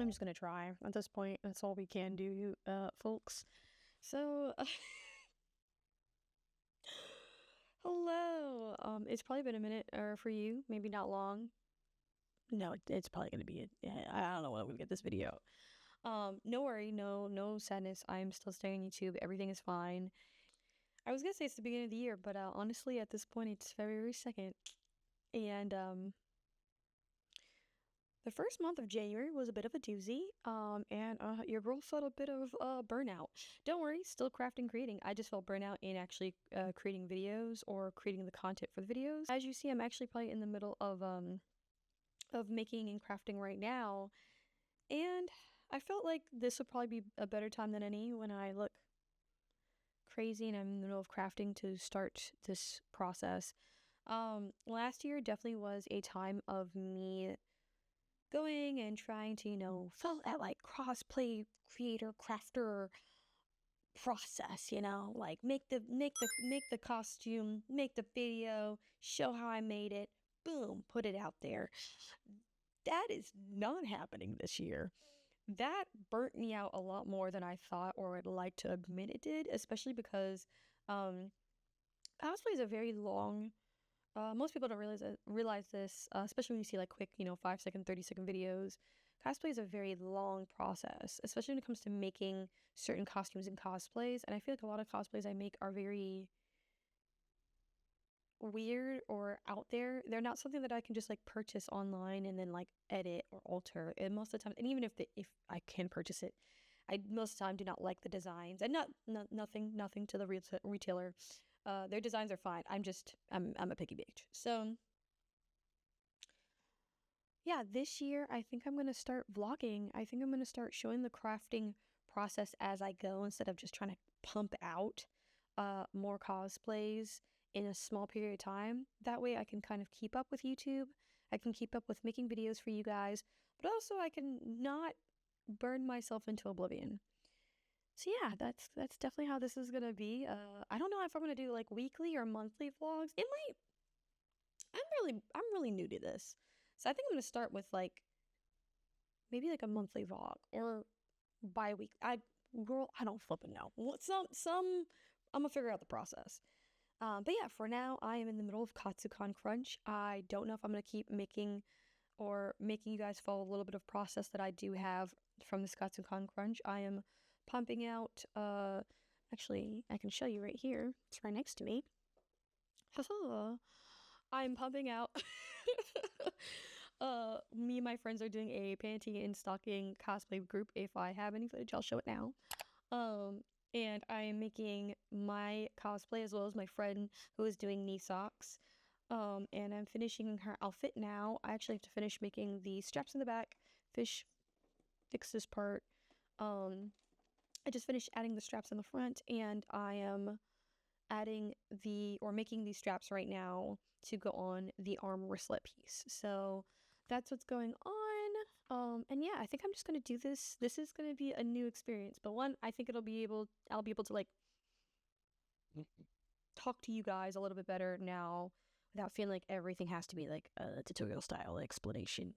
I'm just gonna try at this point. That's all we can do, folks. So, hello. It's probably been a minute, or for you, maybe not long. No, it's probably gonna be. I don't know when we get this video. No worry, no sadness. I'm still staying on YouTube. Everything is fine. I was gonna say it's the beginning of the year, but honestly, at this point, it's February 2nd, and the first month of January was a bit of a doozy, and your girl felt a bit of burnout. Don't worry, still crafting, creating. I just felt burnout in actually creating videos or creating the content for the videos. As you see, I'm actually probably in the middle of making and crafting right now, and I felt like this would probably be a better time than any when I look crazy and I'm in the middle of crafting to start this process. Last year definitely was a time of me going and trying to, follow that like crossplay creator crafter process, like make the costume, make the video, show how I made it, boom, put it out there. That is not happening this year. That burnt me out a lot more than I thought or would like to admit it did, especially because um cosplay is a very long most people don't realize this, especially when you see like quick, 5 second, 30-second videos. Cosplay is a very long process, especially when it comes to making certain costumes and cosplays. And I feel like a lot of cosplays I make are very weird or out there. They're not something that I can just like purchase online and then like edit or alter. And most of the time, and even if I can purchase it, I most of the time do not like the designs. And nothing to the retailer. Their designs are fine. I'm a picky bitch. So yeah, this year I think I'm gonna start vlogging. I think I'm gonna start showing the crafting process as I go instead of just trying to pump out more cosplays in a small period of time. That way I can kind of keep up with YouTube. I can keep up with making videos for you guys, but also I can not burn myself into oblivion. So yeah, that's definitely how this is gonna be. I don't know if I'm gonna do like weekly or monthly vlogs. It might. I'm really new to this, so I think I'm gonna start with like maybe like a monthly vlog or bi-week. I don't flipping know. Some I'm gonna figure out the process. But yeah, for now I am in the middle of KatsuCon crunch. I don't know if I'm gonna keep making you guys follow a little bit of process that I do have from this KatsuCon crunch. I am pumping out actually I can show you right here. It's right next to me. I'm pumping out me and my friends are doing a panty and stocking cosplay group. If I have any footage, I'll show it now. And I am making my cosplay as well as my friend who is doing knee socks. And I'm finishing her outfit now. I actually have to finish making the straps in the back. Fix this part. I just finished adding the straps in the front, and I am making these straps right now to go on the arm wristlet piece. So that's what's going on. And yeah, I think I'm just gonna do this. This is gonna be a new experience, but one, I think I'll be able to like talk to you guys a little bit better now without feeling like everything has to be like a tutorial style explanation.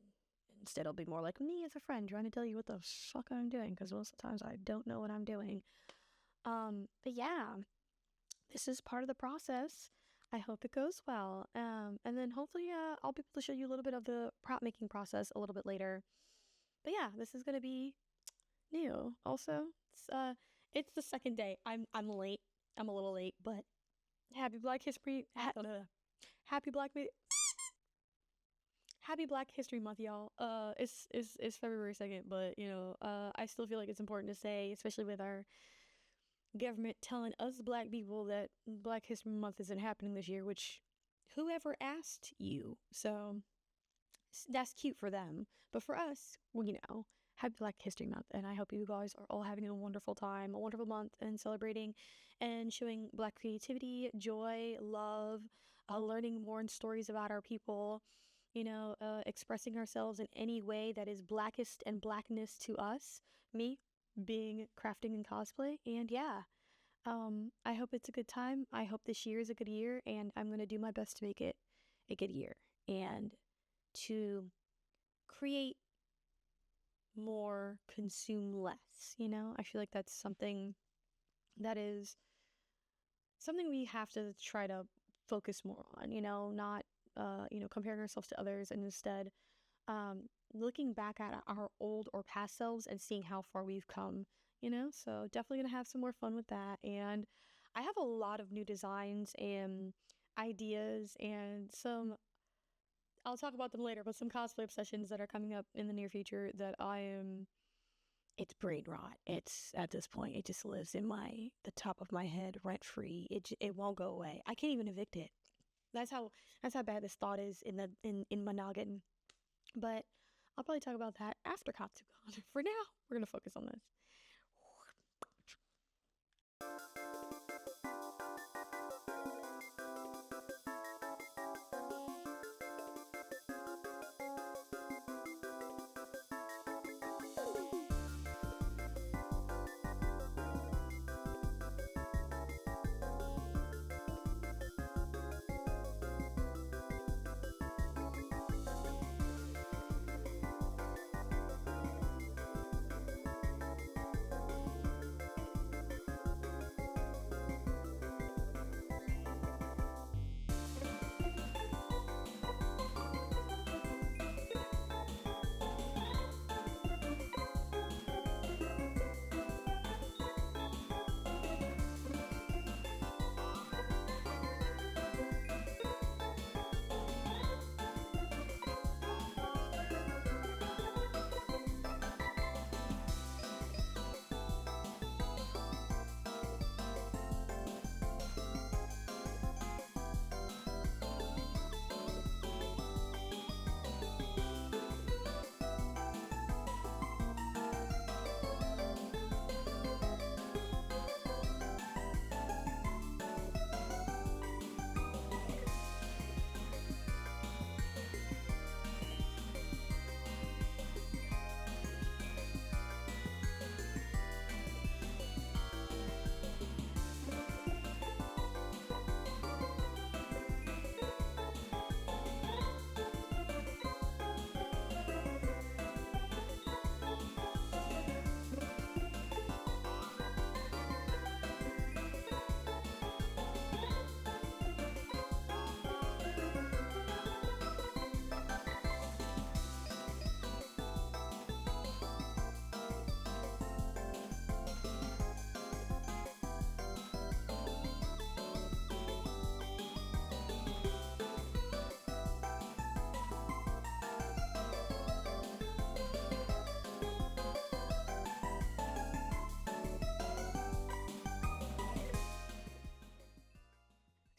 Instead, it'll be more like me as a friend trying to tell you what the fuck I'm doing, because most of the times I don't know what I'm doing. But yeah, this is part of the process. I hope it goes well. And then hopefully I'll be able to show you a little bit of the prop making process a little bit later. But yeah, this is gonna be new. Also, it's the second day. I'm late. I'm a little late, but happy Black History. Happy Black Happy Black History Month, y'all. It's February 2nd, but I still feel like it's important to say, especially with our government telling us black people that Black History Month isn't happening this year, which whoever asked you? So that's cute for them. But for us, well, happy Black History Month. And I hope you guys are all having a wonderful time, a wonderful month, and celebrating and showing Black creativity, joy, love, learning more and stories about our people, expressing ourselves in any way that is blackest and blackness to us. Me being crafting and cosplay. And yeah, I hope it's a good time. I hope this year is a good year, and I'm going to do my best to make it a good year and to create more, consume less, you know? I feel like that's something that is something we have to try to focus more on, you know, not comparing ourselves to others, and instead um looking back at our old or past selves and seeing how far we've come, you know? So definitely gonna have some more fun with that. And I have a lot of new designs and ideas and some, I'll talk about them later, but some cosplay obsessions that are coming up in the near future that I am, it's brain rot. It's at this point, it just lives in the top of my head rent free. It won't go away. I can't even evict it. That's how bad this thought is in my noggin. But I'll probably talk about that after Katsu. For now, we're gonna focus on this.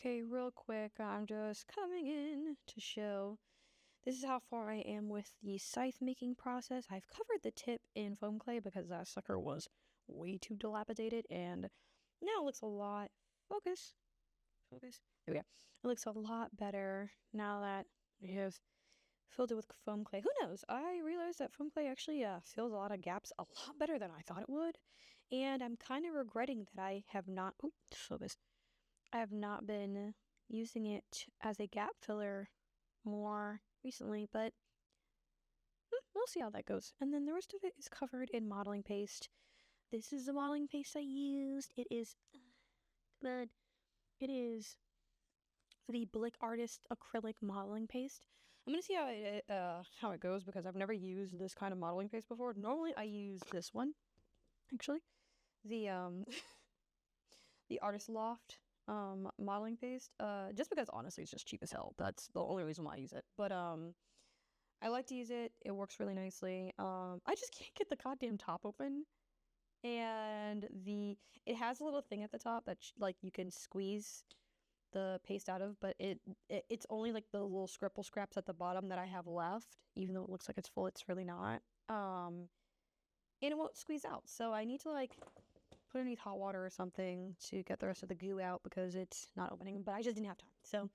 Okay, real quick, I'm just coming in to show this is how far I am with the scythe making process. I've covered the tip in foam clay because that sucker was way too dilapidated, and now it looks a lot, focus, focus, there we go. It looks a lot better now that we have filled it with foam clay. Who knows? I realized that foam clay actually fills a lot of gaps a lot better than I thought it would, and I'm kind of regretting that I have not, focus, I have not been using it as a gap filler more recently, but we'll see how that goes. And then the rest of it is covered in modeling paste. This is the modeling paste I used. It is good. It is the Blick Artist acrylic modeling paste. I'm gonna see how it goes because I've never used this kind of modeling paste before. Normally I use this one, actually, the the Artist Loft modeling paste. Just because honestly it's just cheap as hell. That's the only reason why I use it. But I like to use it. It works really nicely. I just can't get the goddamn top open. And it has a little thing at the top that like you can squeeze the paste out of, but it's only like the little scribble scraps at the bottom that I have left, even though it looks like it's full, it's really not. And it won't squeeze out. So I need to like put it underneath hot water or something to get the rest of the goo out because it's not opening, but I just didn't have time. So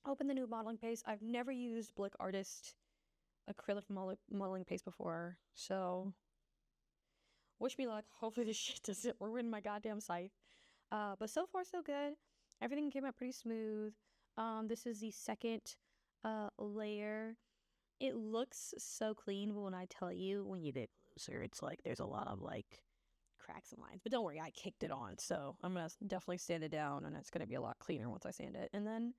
open the new modeling paste. I've never used Blick Artist acrylic modeling paste before, so wish me luck. Hopefully this shit doesn't ruin my goddamn scythe. But so far so good. Everything came out pretty smooth. This is the second layer It looks so clean, but when I tell you, when you get closer, it's like there's a lot of like cracks and lines. But don't worry, I kicked it on, so I'm gonna definitely sand it down, and it's gonna be a lot cleaner once I sand it. And then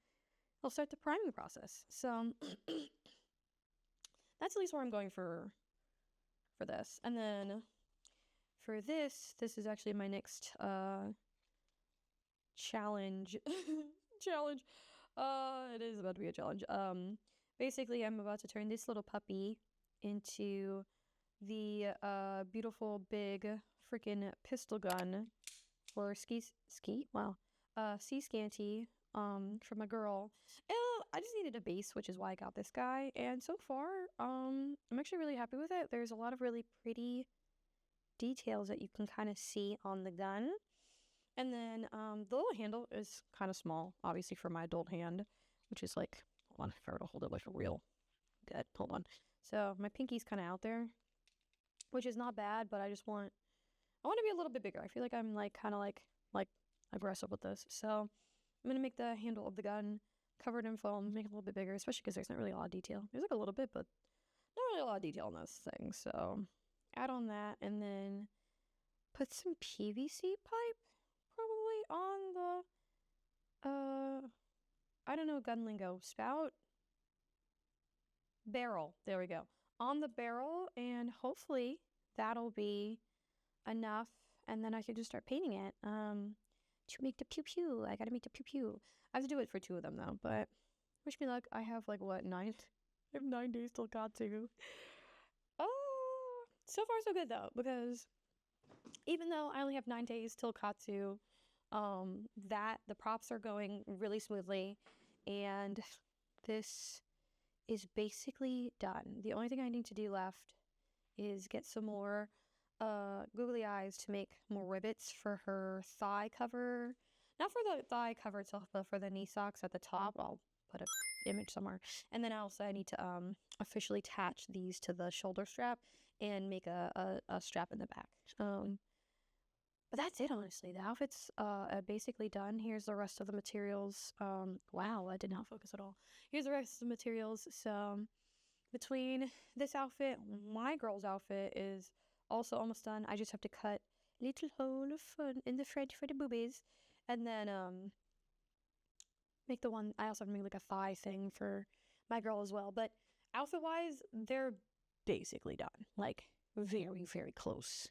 I'll start the priming process. So that's at least where I'm going for this. And then for this is actually my next challenge. Challenge. It is about to be a challenge. Basically, I'm about to turn this little puppy into the beautiful big freaking pistol gun for ski. Wow. Sea scanty. From a girl. I just needed a base, which is why I got this guy. And so far, I'm actually really happy with it. There's a lot of really pretty details that you can kind of see on the gun. And then the little handle is kind of small, obviously for my adult hand, which is like, hold on, if I were to hold it like a real good, hold on. So my pinky's kind of out there, which is not bad, but I want to be a little bit bigger. I feel like I'm like kind of like aggressive with this. So I'm gonna make the handle of the gun covered in foam, make it a little bit bigger, especially because there's not really a lot of detail. There's like a little bit, but not really a lot of detail on this thing. So add on that, and then put some PVC pipe probably on the I don't know gun lingo, spout, barrel. There we go. On the barrel, and hopefully that'll be enough, and then I can just start painting it to make the pew pew. I gotta make the pew pew. I have to do it for 2 of them though, but wish me luck. I have like what, 9? I have 9 days till Katsu. Oh, so far so good though, because even though I only have 9 days till Katsu, that the props are going really smoothly, and this is basically done. The only thing I need to do left is get some more googly eyes to make more rivets for her thigh cover. Not for the thigh cover itself, but for the knee socks at the top. I'll put an image somewhere. And then also I need to officially attach these to the shoulder strap and make a strap in the back. But that's it, honestly. The outfit's basically done. Here's the rest of the materials. Wow, I did not focus at all. Here's the rest of the materials. So between this outfit, my girl's outfit is also almost done. I just have to cut little hole in the front for the boobies, and then make the one. I also have to make like a thigh thing for my girl as well. But outfit wise, they're basically done. Like very, very close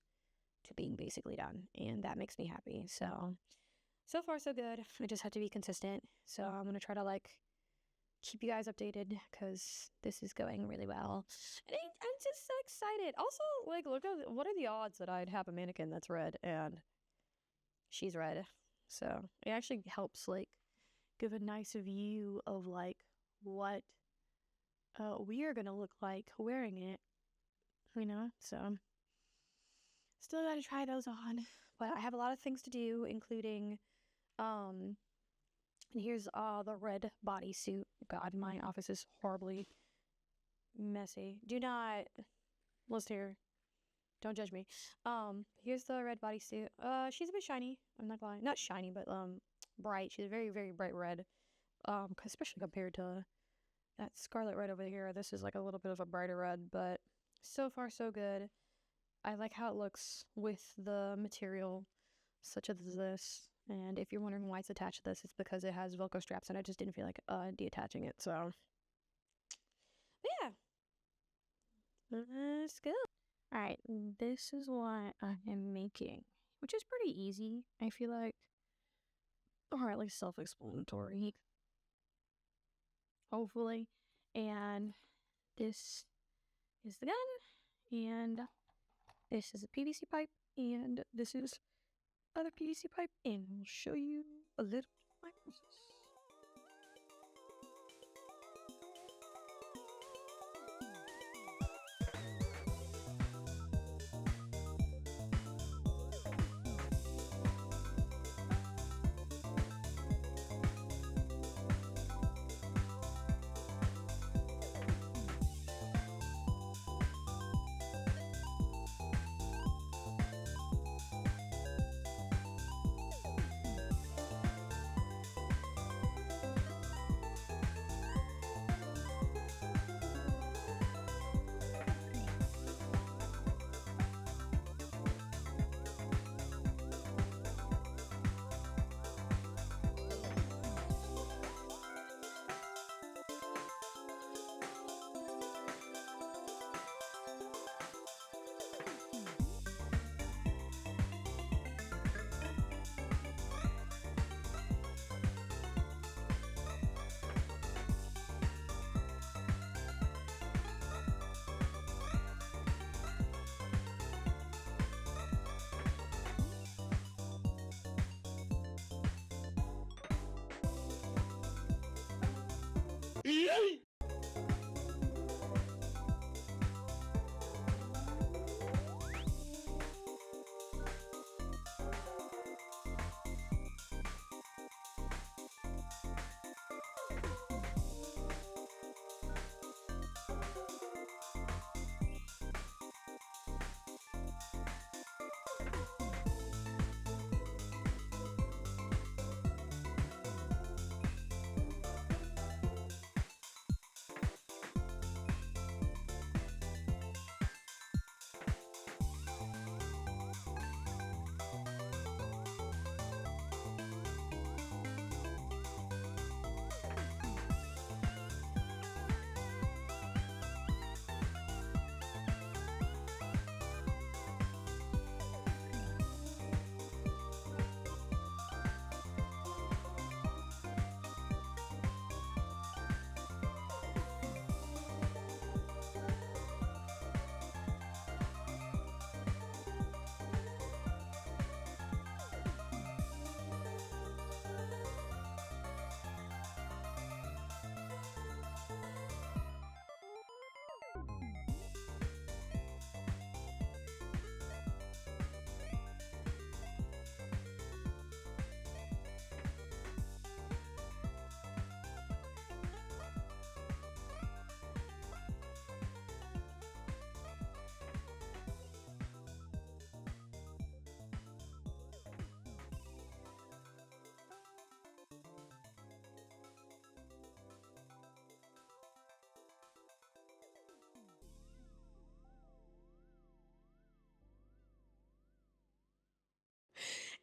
to being basically done, and that makes me happy. So far so good. I just have to be consistent. So I'm gonna try to like keep you guys updated because this is going really well, and I'm just so excited. Also, like, look at what are the odds that I'd have a mannequin that's red and she's red. So it actually helps like give a nice view of like what we are gonna look like wearing it, so still gotta try those on, but I have a lot of things to do, including and here's the red bodysuit. God, my office is horribly messy. Do not list here. Don't judge me. Here's the red bodysuit. She's a bit shiny. I'm not lying. Not shiny, but bright. She's very, very bright red. Especially compared to that scarlet red over here. This is like a little bit of a brighter red, but so far so good. I like how it looks with the material such as this. And if you're wondering why it's attached to this, it's because it has Velcro straps, and I just didn't feel like detaching it. So, yeah. Let's go. Alright, this is what I am making, which is pretty easy, I feel like. Or at least self-explanatory. Hopefully. And this is the gun, and this is a PVC pipe, and this is other PVC pipe, and we'll show you a little of my process.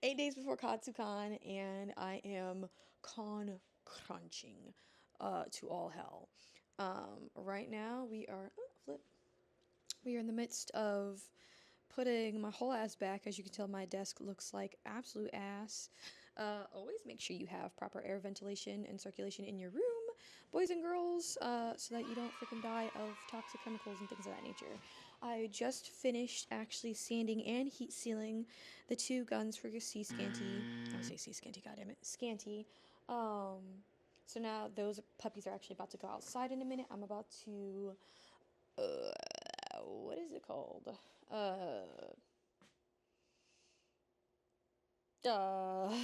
8 days before KatsuCon, and I am con crunching to all hell. Right now we are flip. We are in the midst of putting my whole ass back. As you can tell, my desk looks like absolute ass. Always make sure you have proper air ventilation and circulation in your room, boys and girls, so that you don't freaking die of toxic chemicals and things of that nature. I just finished actually sanding and heat sealing the two guns for your Sea Scanty. I would say Sea Scanty, goddammit. Scanty. So now those puppies are actually about to go outside in a minute. I'm about to, what is it called? Uh, oh,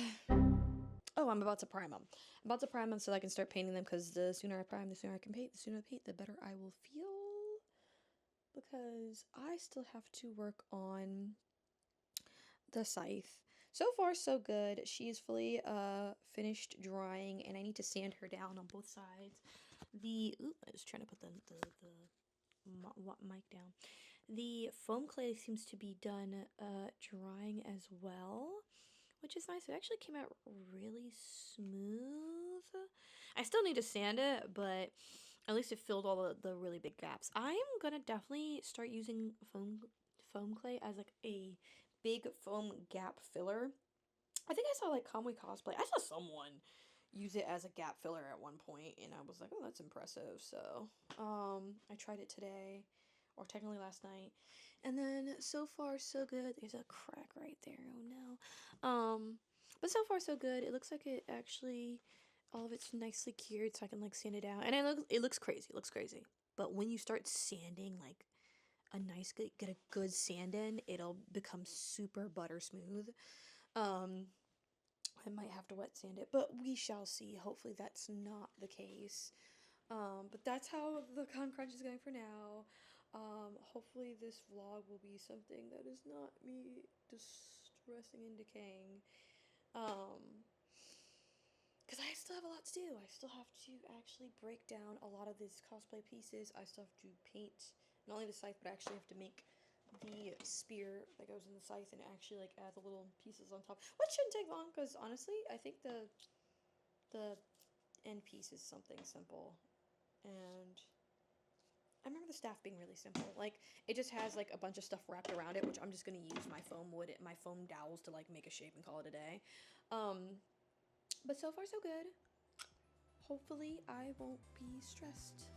I'm about to prime them. I'm about to prime them so I can start painting them, because the sooner I prime, the sooner I can paint. The sooner I paint, the better I will feel. Because I still have to work on the scythe. So far, so good. She is fully finished drying, and I need to sand her down on both sides. I was trying to put the mic down. The foam clay seems to be done drying as well, which is nice. It actually came out really smooth. I still need to sand it, but at least it filled all the really big gaps. I'm gonna definitely start using foam clay as like a big foam gap filler. I think I saw like Kamui Cosplay. I saw someone use it as a gap filler at one point, and I was like, oh, that's impressive. So I tried it today, or technically last night, and then so far so good. There's a crack right there. Oh no. But so far so good. It looks like it actually, all of it's nicely cured, so I can like sand it out, and it looks crazy. It looks crazy. But when you start sanding like a nice get a good sand in, it'll become super butter smooth. I might have to wet sand it, but we shall see. Hopefully that's not the case. But that's how the con crunch is going for now. Hopefully this vlog will be something that is not me distressing and decaying. Because I still have a lot to do. I still have to actually break down a lot of these cosplay pieces. I still have to paint not only the scythe, but I actually have to make the spear that goes in the scythe and actually like add the little pieces on top, which shouldn't take long, because honestly I think the end piece is something simple, and I remember the staff being really simple. Like, it just has like a bunch of stuff wrapped around it, which I'm just gonna use my foam dowels to like make a shape and call it a day. But so far so good. Hopefully I won't be stressed.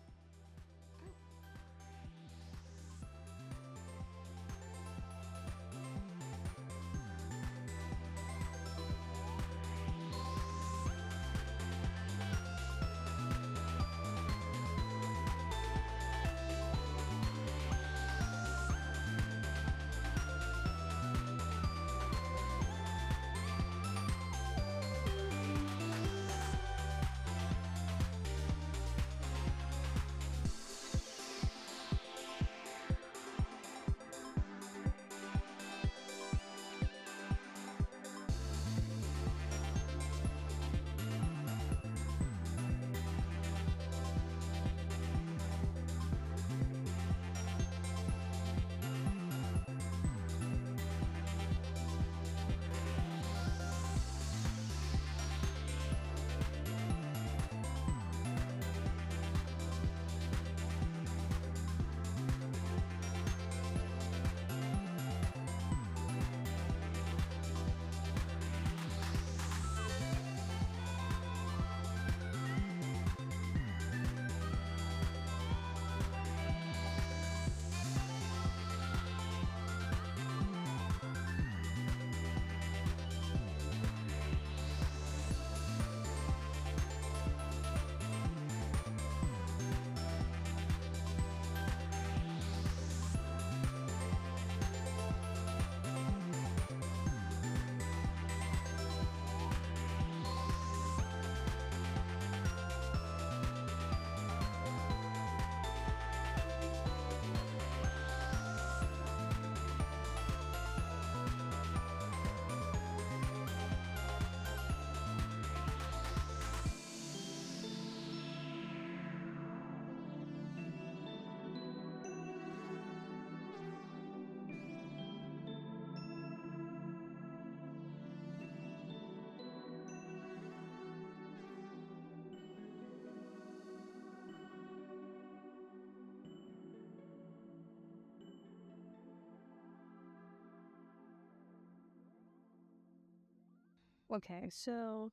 Okay, so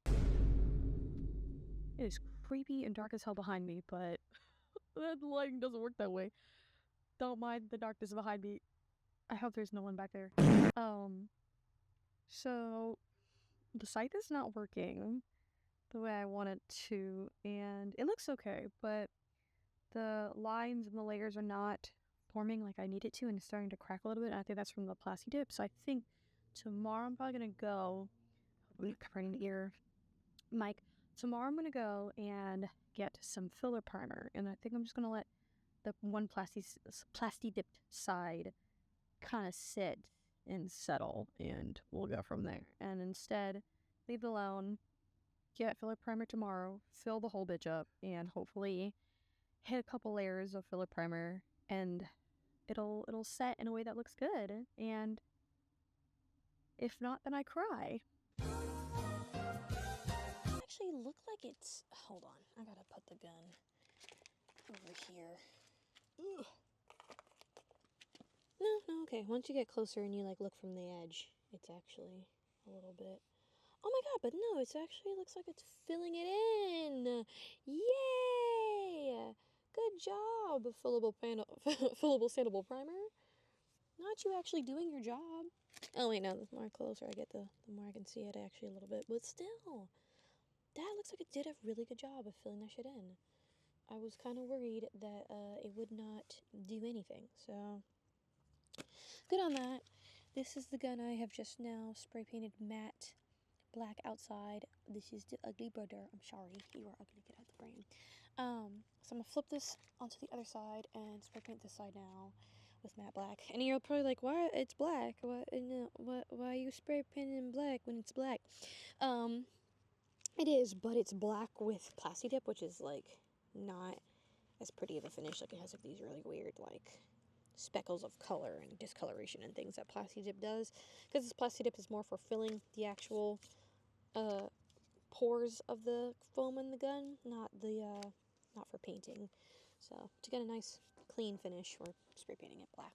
it is creepy and dark as hell behind me, but the lighting doesn't work that way. Don't mind the darkness behind me. I hope there's no one back there. So the scythe is not working the way I want it to, and it looks okay, but the lines and the layers are not forming like I need it to, and it's starting to crack a little bit, and I think that's from the plasti dip. So I think tomorrow I'm probably gonna go, I'm covering the ear mic. Tomorrow I'm gonna go and get some filler primer, and I think I'm just gonna let the one plasti dipped side kind of sit and settle, and we'll go from there. And instead, leave it alone, get filler primer tomorrow, fill the whole bitch up, and hopefully hit a couple layers of filler primer, and it'll set in a way that looks good. And if not, then I cry. Actually look like it's, hold on, I gotta put the gun over here. Ugh. No, okay. Once you get closer and you like look from the edge, it's actually a little bit. Oh my god, but no, it's actually looks like it's filling it in. Yay! Good job, fillable sandable primer. Not you actually doing your job. Oh wait, no, the more closer I get, the more I can see it actually a little bit. But still, that looks like it did a really good job of filling that shit in. I was kind of worried that it would not do anything, so good on that. This is the gun I have just now spray painted matte black outside. This is the ugly brother. I'm sorry, you are ugly. Get out the frame. So I'm gonna flip this onto the other side and spray paint this side now with matte black. And you're probably like, why? It's black. Why are you spray painting black when it's black? It is, but it's black with plasti dip, which is like not as pretty of a finish. Like it has like these really weird like speckles of color and discoloration and things that plasti dip does, because this plasti dip is more for filling the actual pores of the foam in the gun, not for painting. So to get a nice clean finish, we're spray painting it black.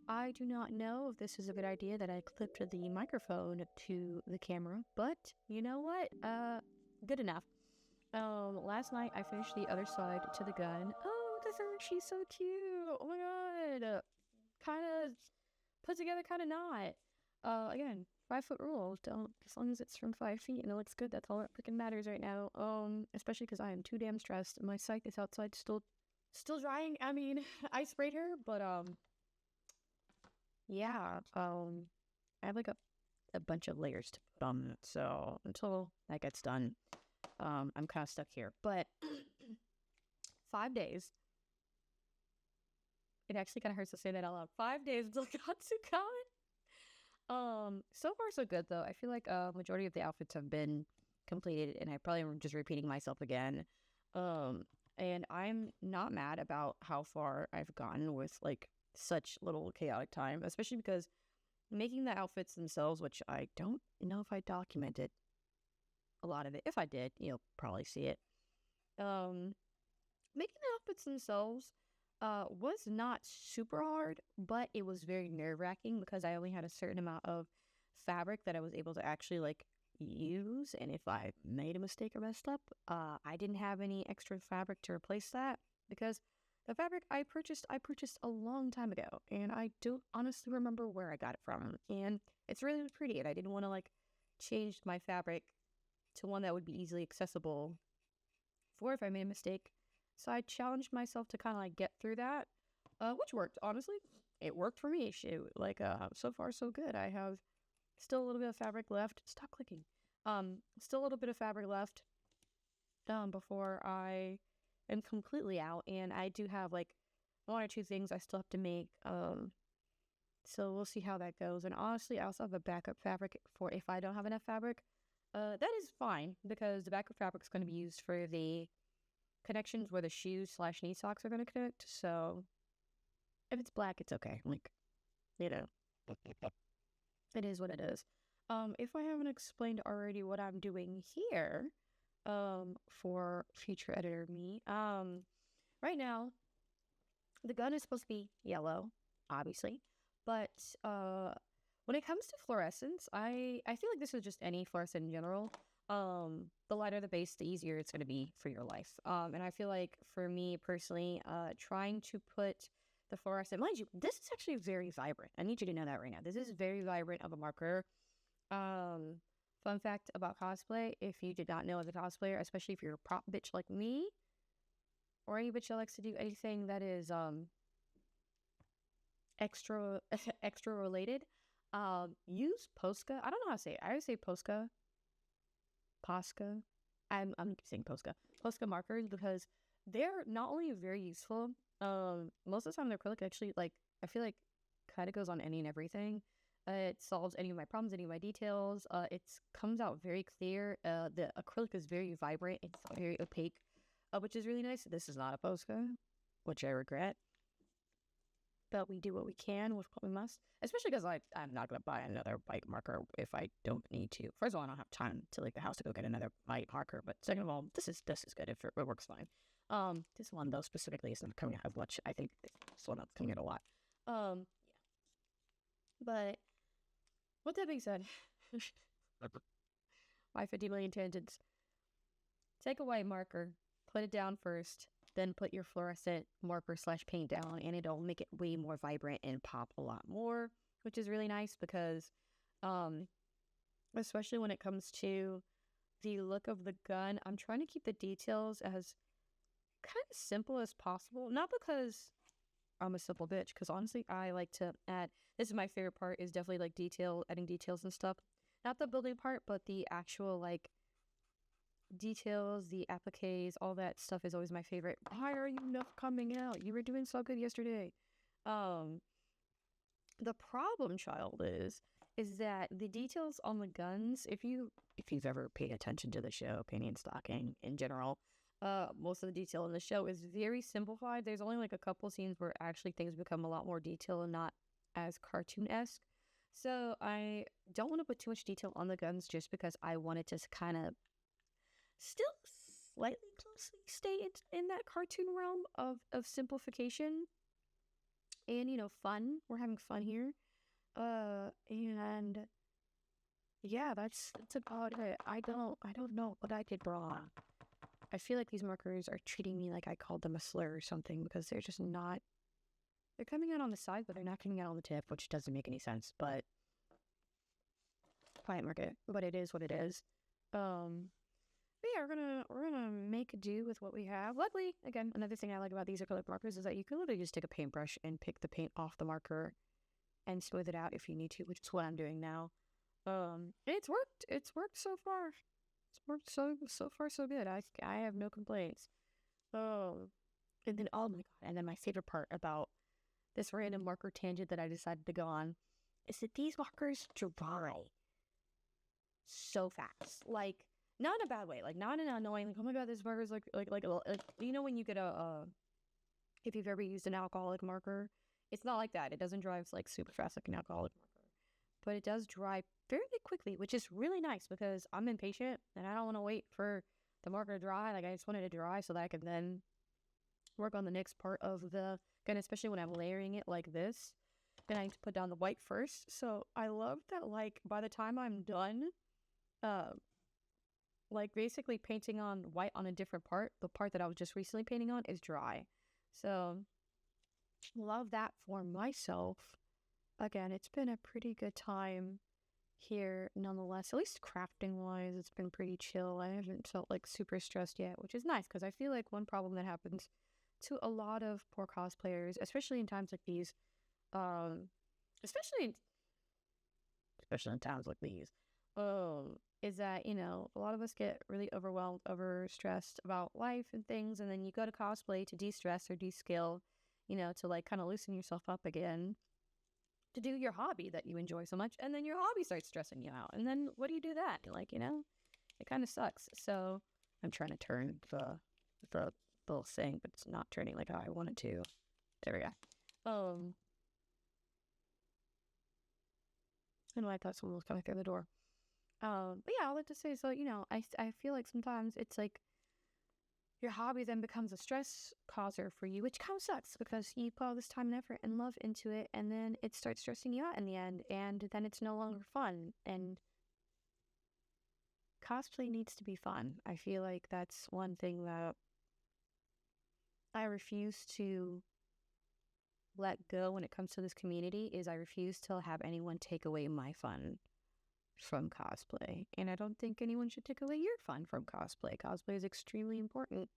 I do not know if this is a good idea that I clipped the microphone to the camera, but you know what? Good enough. Last night I finished the other side to the gun. Oh, look at her, she's so cute. Oh my god. Kind of put together, kind of not. Again, 5 foot rule. Don't, as long as it's from 5 feet and it looks good, that's all that freaking matters right now. Especially because I am too damn stressed. My scythe is outside still drying. I mean, I sprayed her, but yeah, I have like a bunch of layers to put on it, so until that gets done, I'm kind of stuck here. But 5 days. It actually kind of hurts to say that out loud. 5 days until Katsu comment. So far so good though. I feel like majority of the outfits have been completed, and I probably am just repeating myself again. And I'm not mad about how far I've gotten with like such little chaotic time, especially because making the outfits themselves, which I don't know if I documented a lot of it. If I did, you'll probably see it. Making the outfits themselves was not super hard, but it was very nerve-wracking because I only had a certain amount of fabric that I was able to actually like use, and if I made a mistake or messed up, I didn't have any extra fabric to replace that because the fabric I purchased a long time ago, and I don't honestly remember where I got it from, and it's really pretty, and I didn't want to like change my fabric to one that would be easily accessible for if I made a mistake. So I challenged myself to kind of like get through that, which worked. Honestly, it worked for me. Shoot, like so far so good. I have still a little bit of fabric left. Stop clicking. Still a little bit of fabric left. Before I am completely out, and I do have like one or two things I still have to make. So we'll see how that goes. And honestly, I also have a backup fabric for if I don't have enough fabric. That is fine because the backup fabric is going to be used for the connections where the shoes/knee socks are going to connect. So if it's black, it's okay. Like, you know, it is what it is. If I haven't explained already what I'm doing here, for future editor me, right now the gun is supposed to be yellow, obviously, but when it comes to fluorescence, I feel like this is just any fluorescent in general. The lighter the base, the easier it's going to be for your life. And I feel like for me personally, trying to put the fluorescent, mind you, this is actually very vibrant. I need you to know that right now. This is very vibrant of a marker. Um, Fun fact about cosplay: if you did not know as a cosplayer, especially if you're a prop bitch like me, or any bitch that likes to do anything that is extra extra related, use Posca. I don't know how to say it. I would say Posca. I'm saying Posca markers, because they're not only very useful. Most of the time the acrylic actually, like, I feel like kind of goes on any and everything. It solves any of my problems, any of my details. It comes out very clear. The acrylic is very vibrant. It's very opaque, which is really nice. This is not a Posca, which I regret, but we do what we can with what we must, especially because I'm not going to buy another white marker if I don't need to. First of all, I don't have time to leave the house to go get another white marker, but second of all, this is good. It works fine. This one though specifically is not coming out as much. I think this one is coming out a lot. Yeah. But with that being said, my 50 million tangents. Take a white marker, put it down first, then put your fluorescent marker / paint down, and it'll make it way more vibrant and pop a lot more, which is really nice because, especially when it comes to the look of the gun, I'm trying to keep the details as kind of simple as possible. Not because I'm a simple bitch, because honestly, I like to add, this is my favorite part, is definitely like adding details and stuff. Not the building part, but the actual like details, the appliques, all that stuff is always my favorite. Why are you not coming out? You were doing so good yesterday. Um, the problem, child, is that the details on the guns, if you've ever paid attention to the show, Painting and Stocking in general, most of the detail in the show is very simplified. There's only like a couple scenes where actually things become a lot more detailed and not as cartoon-esque. So I don't want to put too much detail on the guns just because I wanted to kind of still slightly closely stay in that cartoon realm of simplification and, fun. We're having fun here. And yeah, that's about it. I don't know what I did wrong. I feel like these markers are treating me like I called them a slur or something, because they're just not, they're coming out on the side, but they're not coming out on the tip, which doesn't make any sense. But quiet market, but it is what it is. But yeah, we're gonna make do with what we have. Luckily, again, another thing I like about these acrylic markers is that you can literally just take a paintbrush and pick the paint off the marker and smooth it out if you need to, which is what I'm doing now. And it's worked. It's worked so far. It's worked so far so good. I have no complaints. And then oh my god, and then my favorite part about this random marker tangent that I decided to go on is that these markers dry so fast. Like, not in a bad way, like not in an annoying, like, oh my god, this marker is like when you get if you've ever used an alcoholic marker, it's not like that. It doesn't dry like super fast like an alcoholic marker, but it does dry fairly quickly, which is really nice because I'm impatient and I don't want to wait for the marker to dry. Like, I just want it to dry so that I can then work on the next part of the gun, especially when I'm layering it like this. Then I need to put down the white first. So I love that, like, by the time I'm done, like, basically painting on white on a different part, the part that I was just recently painting on is dry. So love that for myself. Again, it's been a pretty good time here nonetheless. At least crafting wise, it's been pretty chill. I haven't felt like super stressed yet, which is nice, because I feel like one problem that happens to a lot of poor cosplayers, especially in times like these, especially in times like these, is that, a lot of us get really overwhelmed, overstressed about life and things, and then you go to cosplay to de-stress or de-skill, to like kind of loosen yourself up again, to do your hobby that you enjoy so much, and then your hobby starts stressing you out, and then what do you do that? Like, it kind of sucks. So I'm trying to turn the little thing, but it's not turning like how I want it to. There we go. And I thought someone was coming through the door. But yeah, all that to say, so, I feel like sometimes it's like your hobby then becomes a stress causer for you, which kind of sucks because you put all this time and effort and love into it, and then it starts stressing you out in the end, and then it's no longer fun. And cosplay needs to be fun. I feel like that's one thing that I refuse to let go when it comes to this community is I refuse to have anyone take away my fun from cosplay. And I don't think anyone should take away your fun from cosplay. Cosplay is extremely important.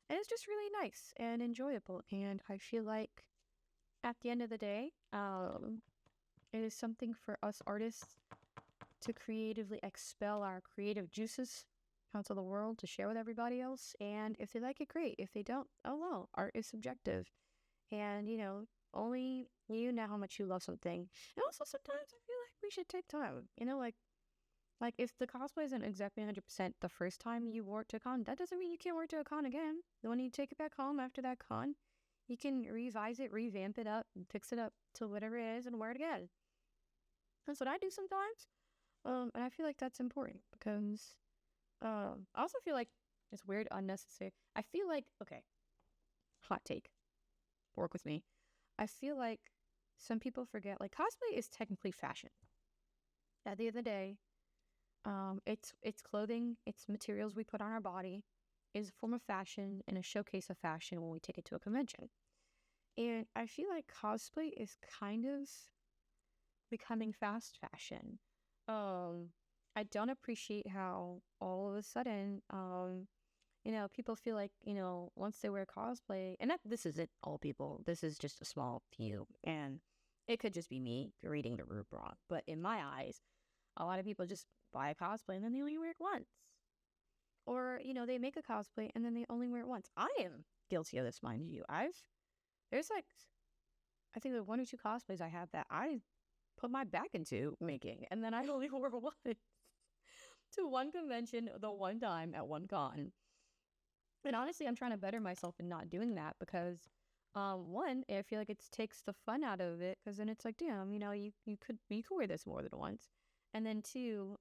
And it's just really nice and enjoyable. And I feel like at the end of the day, it is something for us artists to creatively expel our creative juices out to the world to share with everybody else. And if they like it, great. If they don't, oh well, art is subjective. And, only you know how much you love something. And also sometimes I feel like we should take time, like if the cosplay isn't exactly 100% the first time you wore it to a con, that doesn't mean you can't wear it to a con again. Then when you take it back home after that con, you can revise it, revamp it up, and fix it up to whatever it is and wear it again. That's what I do sometimes. And I feel like that's important because I also feel like it's weird, unnecessary. I feel like, okay, hot take, work with me. I feel like some people forget, like, cosplay is technically fashion. At the end of the day, it's clothing, it's materials we put on our body, is a form of fashion and a showcase of fashion when we take it to a convention. And I feel like cosplay is kind of becoming fast fashion. I don't appreciate how all of a sudden, people feel like, once they wear cosplay, and this isn't all people, this is just a small few, and it could just be me reading the room wrong. But in my eyes, a lot of people just buy a cosplay and then they only wear it once. Or, they make a cosplay and then they only wear it once. I am guilty of this, mind you. There's like, I think there are 1 or 2 cosplays I have that I put my back into making, and then I only wore once to one convention, the one time at one con. And honestly, I'm trying to better myself in not doing that because, one, I feel like it takes the fun out of it because then it's like, damn, you could wear this more than once. And then 2,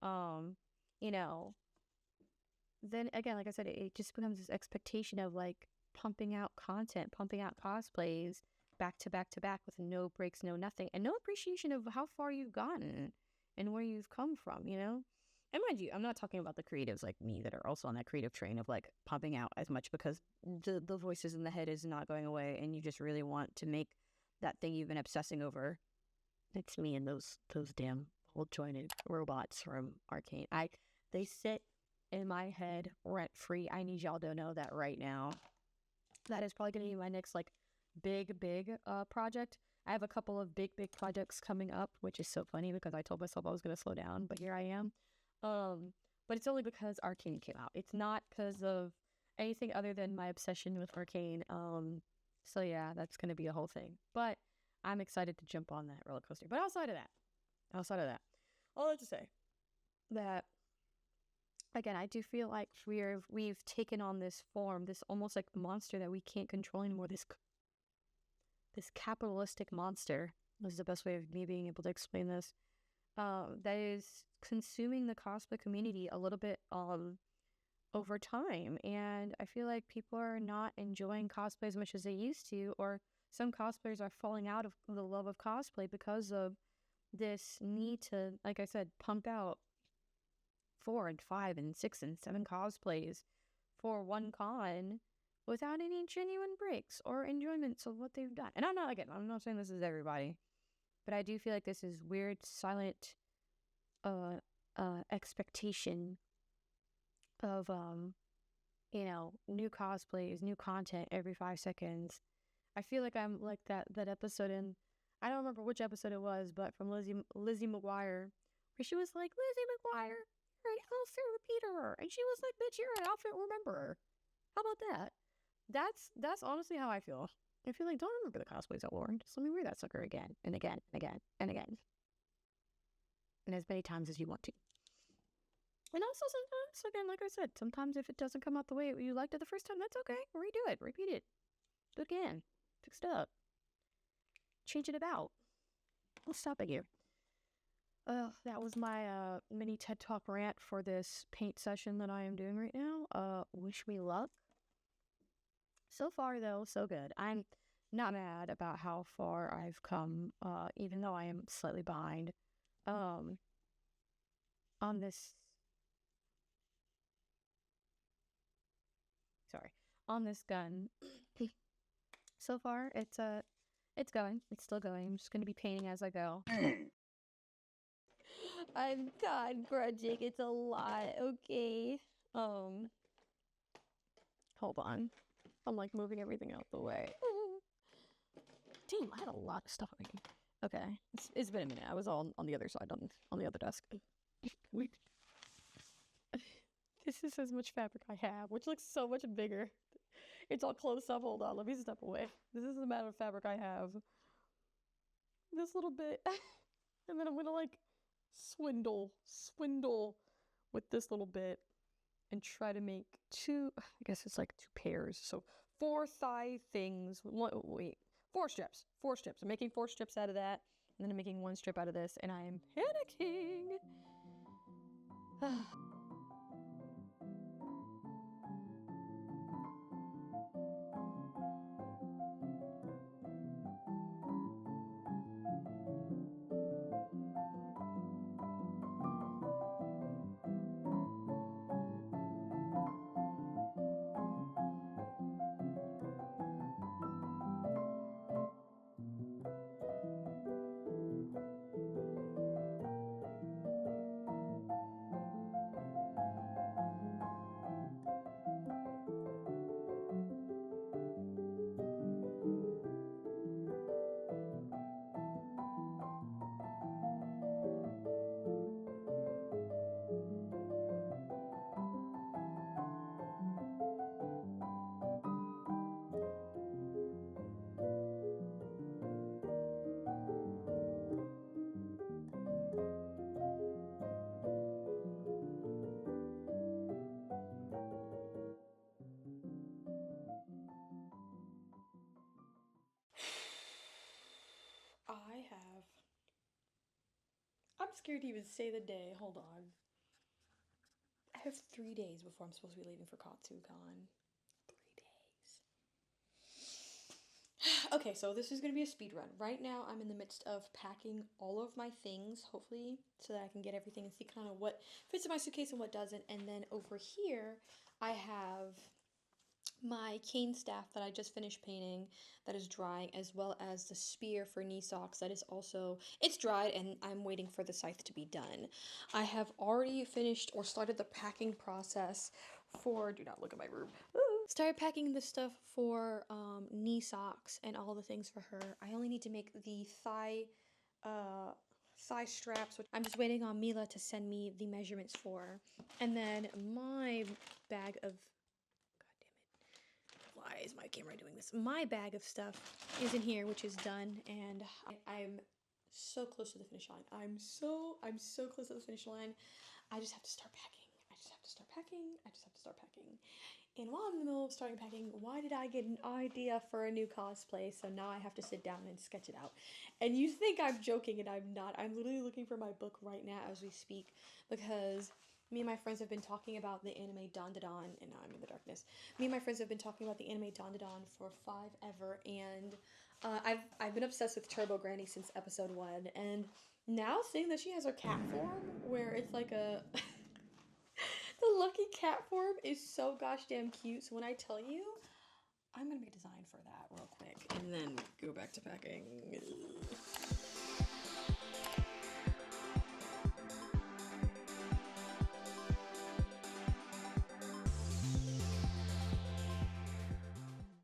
then again, like I said, it just becomes this expectation of like pumping out content, pumping out cosplays back to back to back with no breaks, no nothing, and no appreciation of how far you've gotten and where you've come from, And mind you, I'm not talking about the creatives like me that are also on that creative train of like pumping out as much because the voices in the head is not going away and you just really want to make that thing you've been obsessing over. It's me and those damn old jointed robots from Arcane. They sit in my head rent free. I need y'all to know that right now. That is probably going to be my next like big project. I have a couple of big projects coming up, which is so funny because I told myself I was going to slow down, but here I am. But it's only because Arcane came out. It's not because of anything other than my obsession with Arcane. So yeah, that's going to be a whole thing. But I'm excited to jump on that roller coaster. But outside of that, all that to say that, again, I do feel like we've taken on this form, this almost like monster that we can't control anymore. This capitalistic monster is the best way of me being able to explain this. That is consuming the cosplay community a little bit over time, and I feel like people are not enjoying cosplay as much as they used to, or some cosplayers are falling out of the love of cosplay because of this need to, like I said, pump out 4 and 5 and 6 and 7 cosplays for one con without any genuine breaks or enjoyments of what they've done. And I'm not saying this is everybody, but I do feel like this is weird, silent expectation of new cosplays, new content every 5 seconds. I feel like I'm like that episode in, I don't remember which episode it was, but from Lizzie McGuire, where she was like, Lizzie McGuire, you're an outfit repeater, and she was like, bitch, you're an outfit rememberer. How about that? That's honestly how I feel. I feel like, don't remember the cosplays I wore. Just let me wear that sucker again and again and again and again, and as many times as you want to. And also sometimes, again, like I said, sometimes if it doesn't come out the way you liked it the first time, that's okay. Redo it, repeat it, do it again, fix it up, change it about. I'll stop it here. That was my mini TED Talk rant for this paint session that I am doing right now. Wish me luck. So far, though, so good. I'm not mad about how far I've come, even though I am slightly behind um, on this. Sorry, on this gun. So far, it's going. It's still going. I'm just gonna be painting as I go. I'm God grudging. It's a lot. Okay. Um. Hold on. I'm like moving everything out the way. Damn, I had a lot of stuff on me. Okay, it's been a minute. I was on the other side, on the other desk. Wait. This is as much fabric I have, which looks so much bigger. It's all close up. Hold on, let me step away. This is the amount of fabric I have. This little bit. And then I'm gonna like swindle with this little bit and try to make I guess it's like 2 pairs. So 4 thigh things. Wait, 4 strips. 4 strips. I'm making 4 strips out of that. And then I'm making 1 strip out of this. And I am panicking. I have. I'm scared to even say the day. Hold on. I have 3 days before I'm supposed to be leaving for Katsu. 3 days. Okay, so this is gonna be a speed run. Right now, I'm in the midst of packing all of my things, hopefully, so that I can get everything and see kind of what fits in my suitcase and what doesn't. And then over here, I have my cane staff that I just finished painting that is drying, as well as the spear for knee socks that is also, it's dried and I'm waiting for the scythe to be done. I have already finished or started the packing process for, do not look at my room. Started packing the stuff for knee socks and all the things for her. I only need to make the thigh straps, which I'm just waiting on Mila to send me the measurements for. And then my bag of, why is my camera doing this? My bag of stuff is in here, which is done, and I'm so close to the finish line. I'm so close to the finish line. I just have to start packing. I just have to start packing. And while I'm in the middle of starting packing, why did I get an idea for a new cosplay? So now I have to sit down and sketch it out. And you think I'm joking, and I'm not. I'm literally looking for my book right now as we speak, because me and my friends have been talking about the anime Dandadan, and now I'm in the darkness. Me and my friends have been talking about the anime Dandadan for forever, and I've been obsessed with Turbo Granny since episode 1, and now seeing that she has her cat form, where it's like a the lucky cat form is so gosh damn cute. So when I tell you, I'm gonna make a design for that real quick and then go back to packing.